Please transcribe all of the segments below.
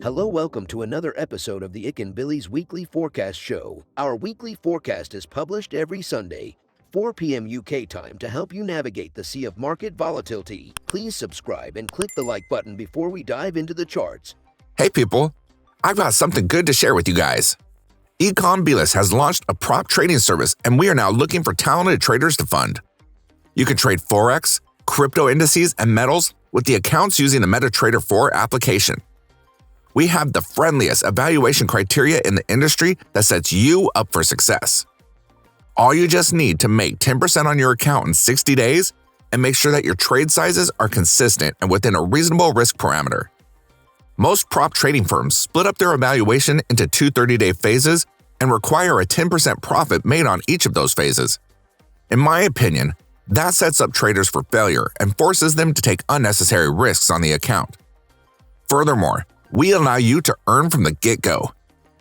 Hello, welcome to another episode of the Ikan Bilis Weekly Forecast Show. Our weekly forecast is published every Sunday, 4 p.m. UK time to help you navigate the sea of market volatility. Please subscribe and click the like button before we dive into the charts. Hey people, I've got something good to share with you guys. Bilis has launched a prop trading service and we are now looking for talented traders to fund. You can trade Forex, crypto indices, and metals with the accounts using the MetaTrader 4 application. We have the friendliest evaluation criteria in the industry that sets you up for success. All you just need to make 10% on your account in 60 days and make sure that your trade sizes are consistent and within a reasonable risk parameter. Most prop trading firms split up their evaluation into two 30-day phases and require a 10% profit made on each of those phases. In my opinion, that sets up traders for failure and forces them to take unnecessary risks on the account. Furthermore, we allow you to earn from the get-go.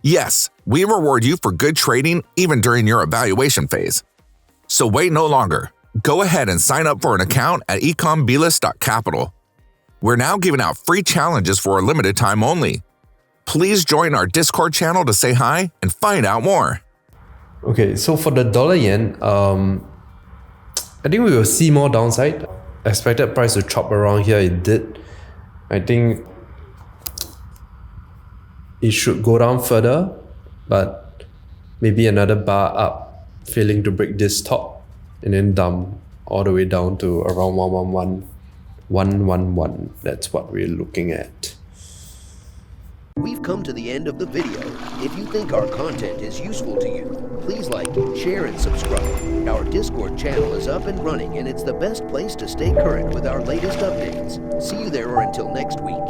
Yes, we reward you for good trading even during your evaluation phase. So wait no longer. Go ahead and sign up for an account at ikanbilis.capital. We're now giving out free challenges for a limited time only. Please join our Discord channel to say hi and find out more. Okay, so for the dollar yen, I think we will see more downside. Expected price to chop around here, it did. I think it should go down further, but maybe another bar up, failing to break this top, and then dump all the way down to around 111. That's what we're looking at. We've come to the end of the video. If you think our content is useful to you, please like, share, and subscribe. Our Discord channel is up and running, and it's the best place to stay current with our latest updates. See you there, or until next week.